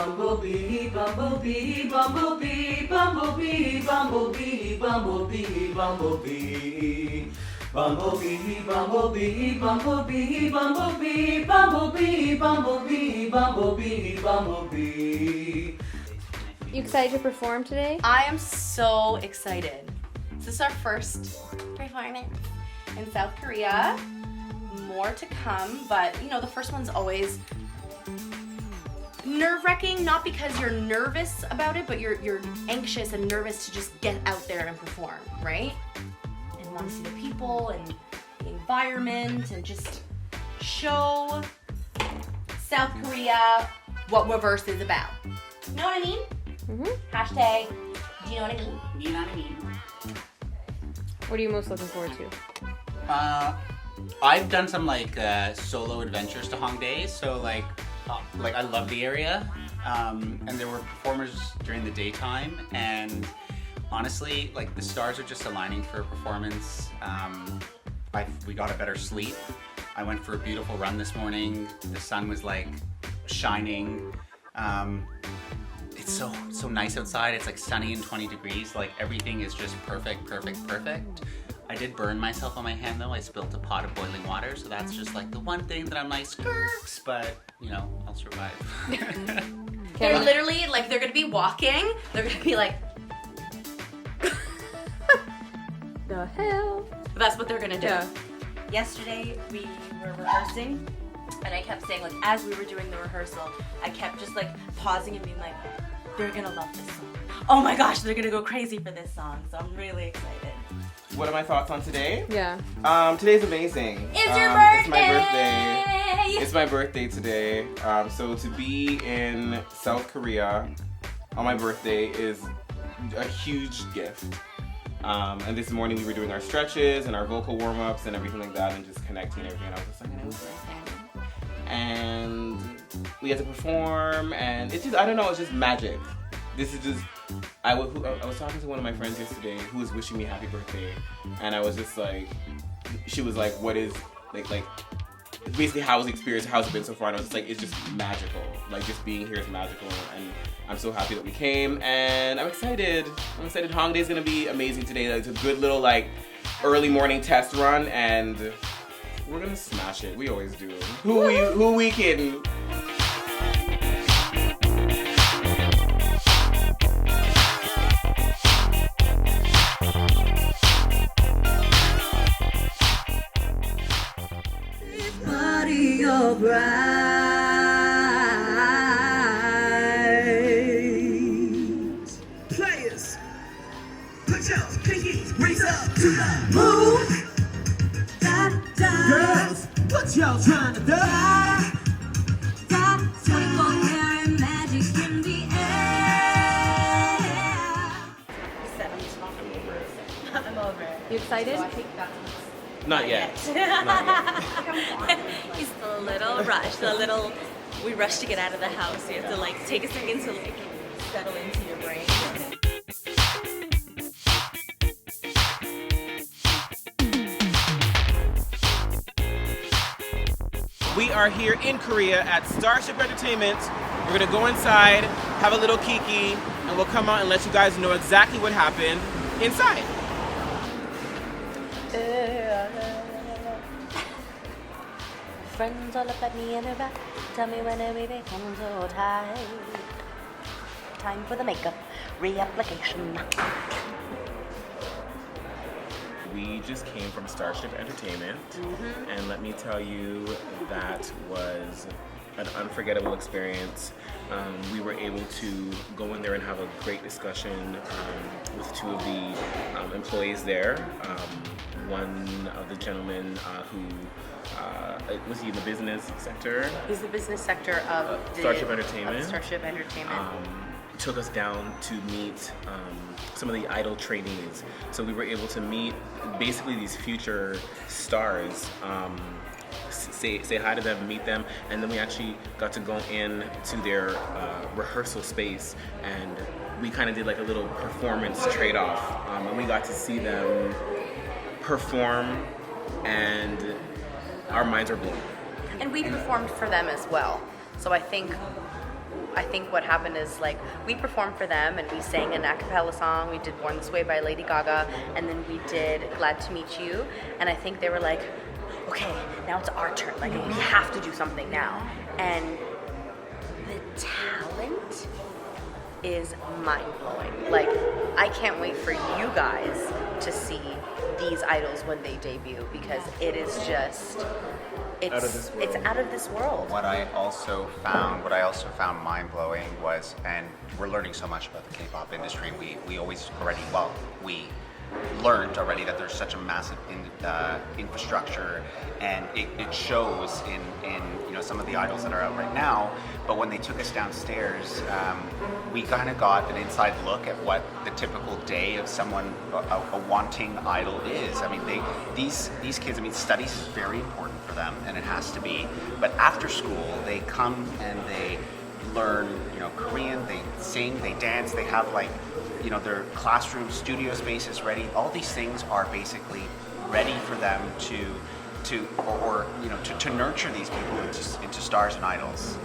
bumblebee, bumblebee, bumblebee, bumblebee, bumblebee, bumblebee, bumblebee. Bumblebee, bumblebee, bumblebee, bumblebee, bumblebee, bumblebee, bumblebee, bumblebee. You excited to perform today? I am so excited. This is our first performance in South Korea. More to come, but you know, the first one's always nerve-wracking, not because you're nervous about it, but you're anxious and nervous to just get out there and perform, right? And want to see the people and the environment and just show South Korea what rIVerse is about. You know what I mean? Mm-hmm. Hashtag, do you know what I mean? You know what I mean? What are you most looking forward to? I've done some like solo adventures to Hongdae, so like I love the area, and there were performers during the daytime, and honestly, like the stars are just aligning for a performance. We got a better sleep. I went for a beautiful run this morning. The sun was like shining. It's so nice outside. It's like sunny and 20 degrees. Like everything is just perfect. I did burn myself on my hand though. I spilled a pot of boiling water, so that's just like the one thing that I'm like, skirks, but you know, I'll survive. They're literally like, they're gonna be walking, they're gonna be like, The hell? that's what they're gonna do. Yeah. Yesterday we were rehearsing, and I kept saying, like, as we were doing the rehearsal, I kept just like pausing and being like, they're gonna love this song. Oh my gosh, they're gonna go crazy for this song, so I'm really excited. What are my thoughts on today? Yeah. Today's amazing. It's your birthday! It's my birthday. It's my birthday today. So to be in South Korea on my birthday is a huge gift. And this morning we were doing our stretches and our vocal warm-ups and everything like that and just connecting and everything. And I was just like, it was amazing. And we had to perform and it's just, I don't know, it's just magic. This is just, I was talking to one of my friends yesterday who was wishing me happy birthday, and I was just like, she was like, what is, like basically how's the experience, how's it been so far, and I was just like, it's just magical, like just being here is magical, and I'm so happy that we came, and I'm excited. Hongdae's gonna be amazing today. It's a good little like early morning test run, and we're gonna smash it, we always do. Who we kidding? Bright. Players, put your pinky rings up to the moon. Da, da. Girls, what y'all trying to do? Da, 24-karat magic in the air. I'm over it. You excited? Not yet. He's a little rushed, we rush to get out of the house. You have to like take a second to like settle into your brain. We are here in Korea at Starship Entertainment. We're gonna go inside, have a little kiki, and we'll come out and let you guys know exactly what happened inside. Friends all up at me in a back. Tell me when we become so tight. Time for the makeup reapplication. We just came from Starship Entertainment, and let me tell you, that was an unforgettable experience. We were able to go in there and have a great discussion with two of the employees there. One of the gentlemen who was he in the business sector? He's the business sector of Starship Entertainment. Of Starship Entertainment. Took us down to meet some of the idol trainees. So we were able to meet basically these future stars, say hi to them, meet them, and then we actually got to go in to their rehearsal space, and we kind of did like a little performance trade-off, and we got to see them perform, and our minds were blown. And we performed for them as well. So I think I think what happened is like we performed for them and we sang an a cappella song. We did Born This Way by Lady Gaga, and then we did Glad to Meet You. And I think they were like, okay, now it's our turn. Like we have to do something now. And the talent is mind-blowing. Like I can't wait for you guys to see these idols when they debut, because it is just it's out of this world. What I also found mind-blowing was, and we're learning so much about the K-pop industry, we learned already that there's such a massive infrastructure, and it shows in some of the idols that are out right now. But when they took us downstairs, we kind of got an inside look at what the typical day of someone, a wanting idol is. I mean, these kids, I mean, studies is very important for them, and it has to be. But after school, they come and they learn, Korean. They sing, they dance. They have their classroom studio spaces ready. All these things are basically ready for them to nurture these people into stars and idols.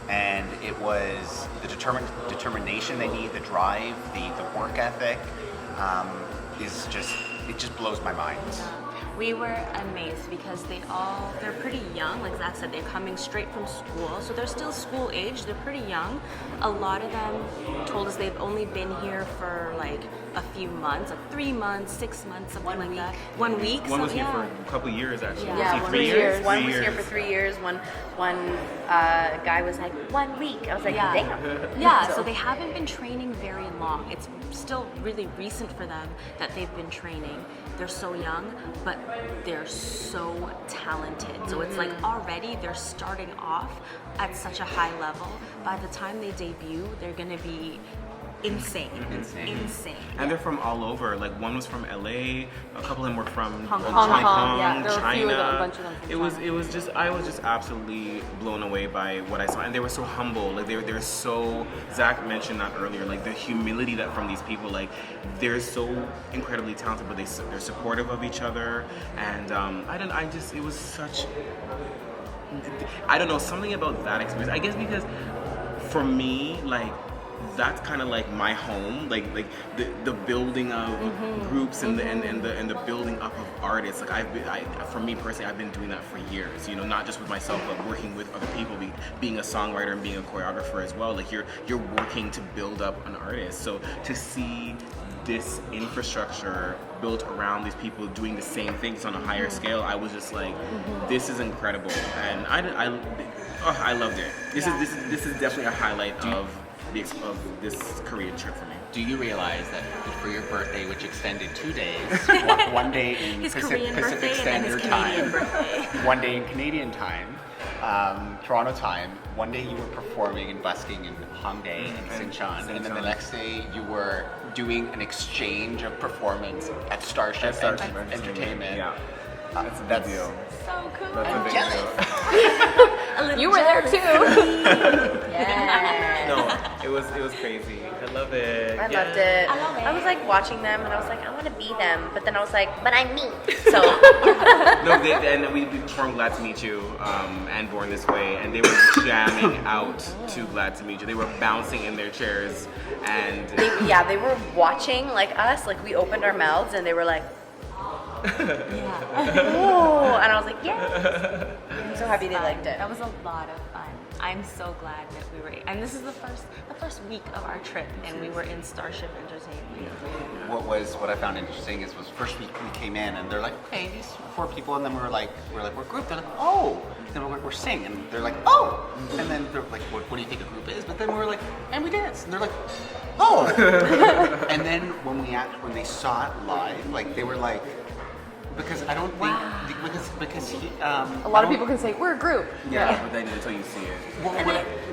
And it was the determination they need, the drive, the work ethic, it just blows my mind. We were amazed because they're pretty young. Like Zach said, they're coming straight from school. So they're still school age, they're pretty young. A lot of them told us they've only been here for like a few months, like 3 months, 6 months, something like that. 1 week. One was here for a couple years actually. Yeah, Was he 3 years. One 3 was years. here for 3 years. One guy was like 1 week. I was like, Yeah. damn. Yeah, so they haven't been training very long. It's still really recent for them that they've been training. They're so young, but they're so talented. So it's like already they're starting off at such a high level. By the time they debut, they're gonna be insane. And they're from all over. Like one was from LA, a couple of them were from Hong Hong Kong, yeah. Kong, There were a few of them, China. a bunch of them from I was just absolutely blown away by what I saw, and they were so humble. Like they're so. Zach mentioned that earlier. Like the humility that from these people. Like they're so incredibly talented, but they're supportive of each other. And it was such. I don't know, something about that experience. I guess because for me, like, that's kind of like my home, like the building of groups and the building up of artists. Like for me personally, I've been doing that for years. Not just with myself, but working with other people, being a songwriter and being a choreographer as well. Like you're working to build up an artist. So to see this infrastructure built around these people doing the same things on a higher scale, I was just like, this is incredible, and I loved it. This is definitely a highlight of this Korean trip for me. Do you realize that for your birthday, which extended 2 days, one day in His Pacific Korean birthday Standard and then his Canadian Time, birthday. one day in Canadian time, Toronto time, one day you were performing in Busking in Hongdae and Sinchon, and then the next day you were doing an exchange of performance at Starship Entertainment. Yeah, that's a big That's deal. So cool. That's a big deal. You were there too. Yeah. No, it was crazy. I love it. I loved it. I love it. I was like watching them, and I was like, I want to be them. But then I was like, but I'm me. So No, and we performed Glad to Meet You and Born This Way, and they were jamming out to Glad to Meet You. They were bouncing in their chairs, and they were watching like us. Like we opened our mouths, and they were like, oh, and I was like, yeah. I'm so happy they liked it. That was a lot of fun. I'm so glad that we were, and this is the first week of our trip, and we were in Starship Entertainment. What I found interesting was first week we came in and they're like, okay, these 4 people, and then we're a group. They're like, oh, then we're singing, and they're like, oh, and then they're like, what do you think a group is? But then we're like, and we dance, and they're like, oh, and then when they saw it live, like they were like, because I don't think because A lot of people can say we're a group. yeah, but then until you see it. Well,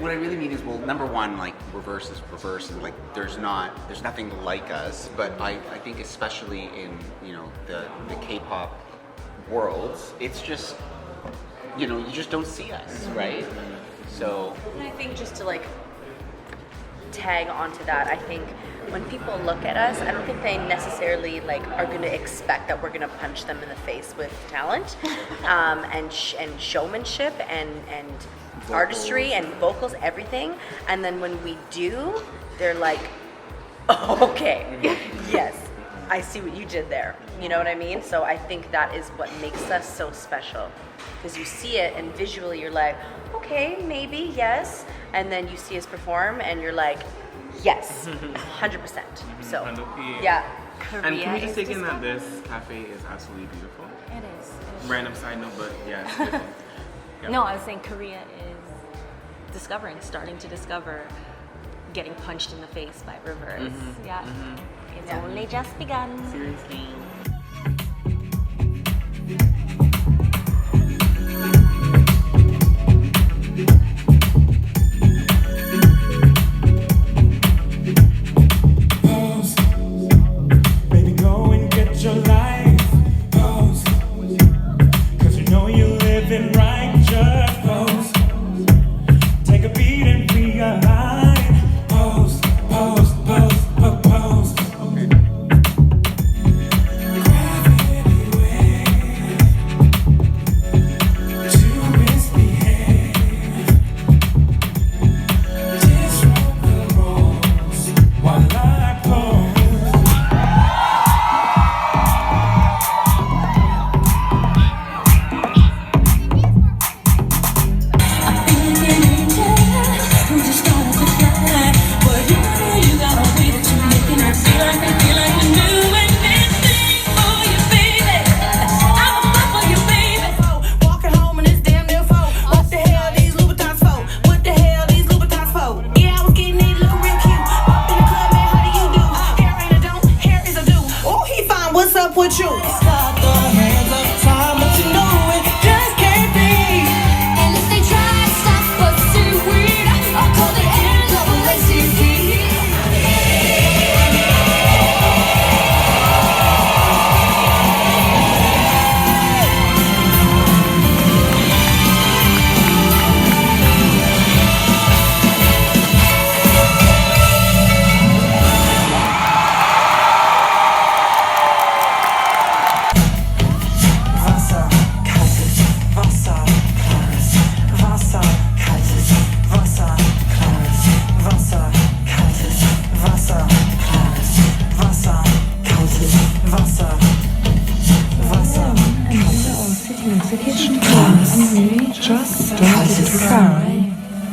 what I really mean is, well, number one, like rIVerse is rIVerse, and like there's nothing like us. But I think especially in the K-pop worlds, it's just you just don't see us, right? So And I think just to like tag onto that, I think when people look at us, I don't think they necessarily like are going to expect that we're going to punch them in the face with talent and showmanship and artistry and vocals, everything. And then when we do, they're like, oh, okay, yes, I see what you did there. You know what I mean? So I think that is what makes us so special. Because you see it and visually you're like, okay, maybe, yes. And then you see us perform and you're like, yes, 100%. So, yeah. And can we just take in that this cafe is absolutely beautiful? It is. Random side note, but yeah. It's beautiful. Yeah. No, I was saying Korea is starting to discover getting punched in the face by rIVerse. Yeah. It's only just begun. Seriously. Baby, go and get your life. Pose. 'Cause you know you're living right. Just pose. Take a beat and realign. Pose, pose, pose, pose. Okay. Gravity wave to misbehave. Disrupt the roles while I pose. Walking home in this damn new phone. What the hell these Louboutins for? What the hell these Louboutins for? Yeah, I was getting it looking real cute. Up in the club, man, how do you do? Hair ain't a don't, hair is a do. Oh, he fine, what's up with you? Stop the hands of time, but you know it just can't be. And if they try to stop us too weird, I'll call the NAACP. Wasser, kaltes, Wasser, klares, Wasser, kaltes, Wasser, klares, Wasser, kaltes, Wasser, klares, Wasser, kaltes, Wasser, Wasser, kaltes, just started to cry.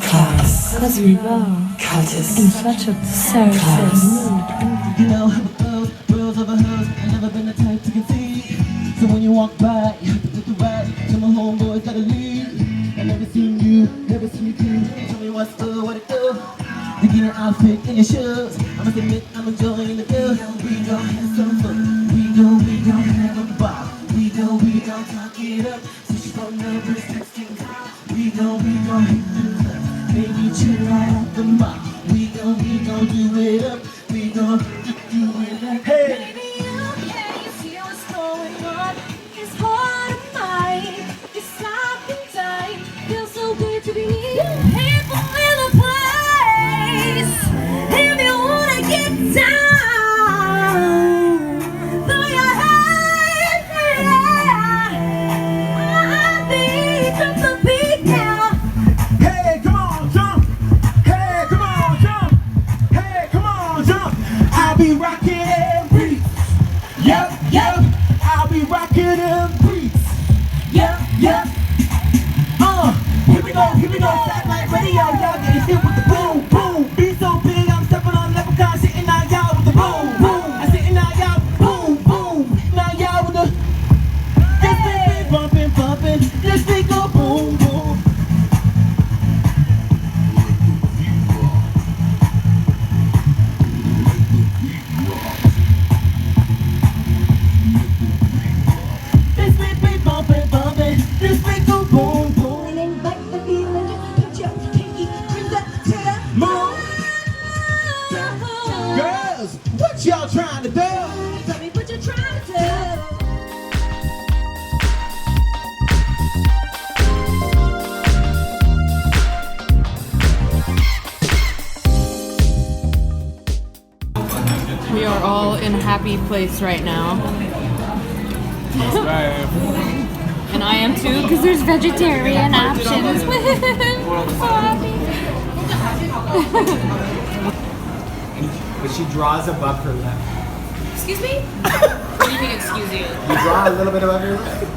Klares, because we were kaltes, in such a sad mood. You know, girls over hoes, I've never been the type to concede. So when you walk by, you have to put the right. Tell my homeboys gotta leave. I never seen you too. Tell me what's up, what it do. You get an outfit and your shoes. I must admit, I'm enjoying the deal. We gon' have some fun. We gon' have a ball. We gon' talk it up. So she's from numbers, texting. We gon' hit the club. Maybe chill right off the mall. We gon' do it up. We gon' do it up. Hey! Baby, you can't see what's going on. It's hard to find. It's like in time. Feels so good to be near people in a place. If you wanna get down, throw your hands in the air. Drop the beat now. Hey, come on, jump! Hey, come on, jump! Hey, come on, jump! I'll be rocking them beats. Yep. I'll be rocking them beats. Yep. Here we go. Satellite radio, y'all get hit with the boom. Beat so big, I'm stepping on leprechaun, sitting out y'all with the boom. I'm sitting out y'all, boom. Now y'all with the. This beat bumping. This beat go boom. This beat bumping. This beat go boom. Feeling like the feeling, just put your pinky rings up to the moon. Girls, what y'all trying to do? Tell me what you're trying to do. We are all in a happy place right now. That's right. And I am too, because there's vegetarian options. So happy. But she draws above her lip. Excuse me? What do you mean, excuse you? You draw a little bit above your lip.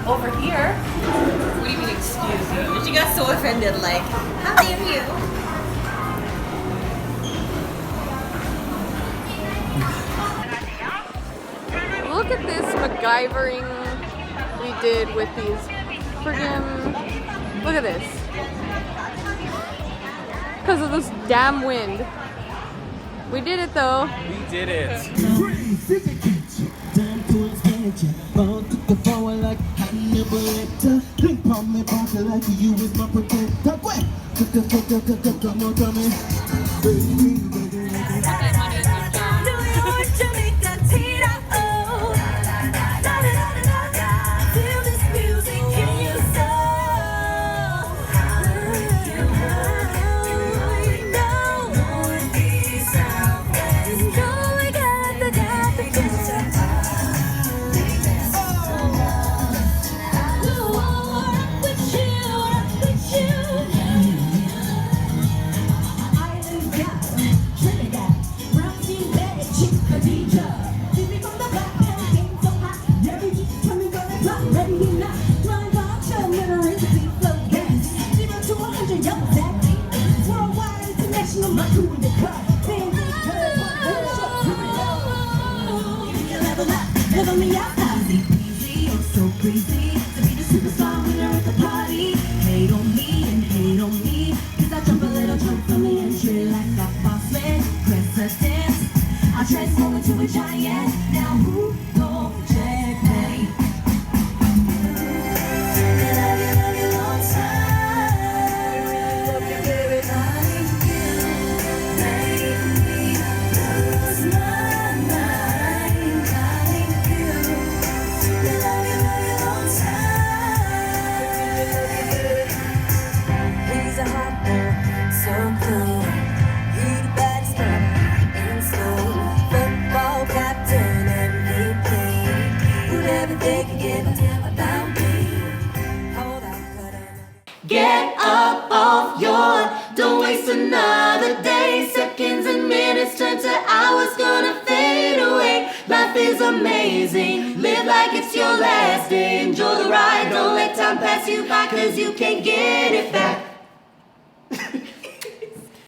Over here. What do you mean, excuse you? She got so offended, like, how dare you? Look at this MacGyvering we did with these friggin'. Look at this. Because of this damn wind. We did it though. We did it. Feel this music in your soul. Never me out, easy breezy, oh so breezy. To be the superstar when you're at the party. Hate on me and hate on me, 'cause I jump a little jump from the entry like a boss man. President, I transform into a giant. Now who gon' check me? Get up off your, don't waste another day. Seconds and minutes turn to hours, gonna fade away. Life is amazing, live like it's your last day. Enjoy the ride, don't let time pass you by, 'cause you can't get